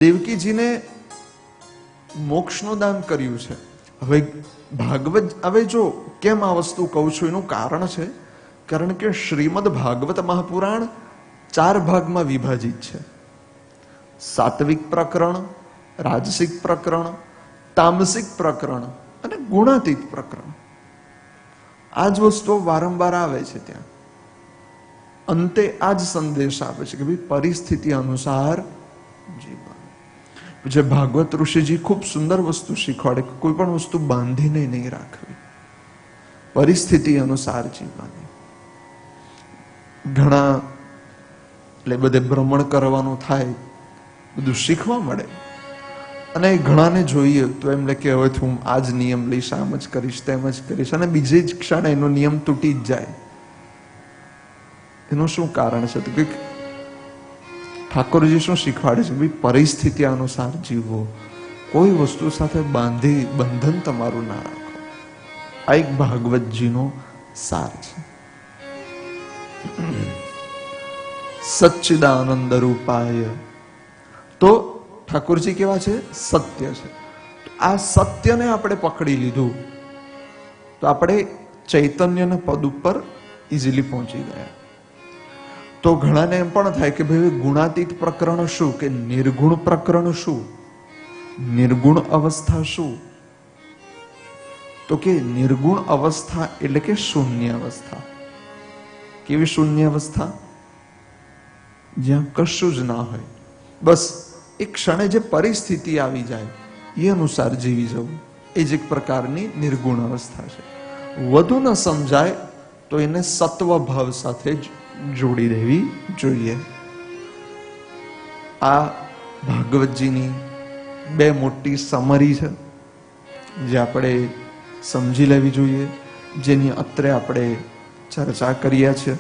દેવકીજીને મોક્ષનું દાન કર્યું છે. હવે ભાગવત, હવે જો કેમ આ વસ્તુ કહું છું એનું કારણ છે, કારણ કે શ્રીમદ ભાગવત મહાપુરાણ 4 ભાગમાં વિભાજિત છે. સાત્વિક પ્રકરણ, રાજસિક પ્રકરણ, તામસિક પ્રકરણ અને ગુણાતીત પ્રકરણ. આ જ વસ્તુઓ વારંવાર આવે છે. ત્યાં અંતે આ જ સંદેશ આપે છે કે ભાઈ પરિસ્થિતિ અનુસાર જીવન. જે ભાગવત ઋષિજી ખૂબ સુંદર વસ્તુ શીખવાડે કે કોઈ પણ વસ્તુ બાંધીને નહીં રાખવી, પરિસ્થિતિ અનુસાર જીવવાની. ઘણા એટલે બધે ભ્રમણ કરવાનું થાય, બધું શીખવા મળે, અને ઘણાને જોઈએ તો એમ લે કે હવે હું આ જ નિયમ લઈશ, આમ જ કરીશ, તેમ જ કરીશ, અને બીજી જ ક્ષણે એનો નિયમ તૂટી જ જાય. એનું શું કારણ છે? તો કે ઠાકોરજી શું શીખવાડે છે? ભાઈ પરિસ્થિતિ અનુસાર જીવવો, કોઈ વસ્તુ સાથે બંધન તમારું ના રાખો. આ એક ભાગવતજીનો સાર છે. સચ્ચિદાનંદ રૂપાય. તો ઠાકોરજી કેવા છે? સત્ય છે. આ સત્યને આપણે પકડી લીધું તો આપણે ચૈતન્યના પદ ઉપર ઇઝીલી પહોંચી ગયા. તો ઘણાને એમ પણ થાય કે ભાઈ ગુણાતીત પ્રકરણ શું, કે નિર્ગુણ પ્રકરણ શું, નિર્ગુણ અવસ્થા શું? તો કે નિર્ગુણ અવસ્થા એટલે કે શૂન્ય અવસ્થા. કેવી શૂન્ય અવસ્થા? જ્યાં કશું જ ના હોય, બસ એક ક્ષણે જે પરિસ્થિતિ આવી જાય એ અનુસાર જીવી જવું, એ જ એક પ્રકારની નિર્ગુણ અવસ્થા છે. વધુ ન સમજાય તો એને સત્વ ભાવ સાથે જ જોડી દેવી જોઈએ. આ ભાગવતજીની 2 મોટી સમરી છે જે આપણે સમજી લેવી જોઈએ, જેની અત્રે આપણે ચર્ચા કરીએ છીએ.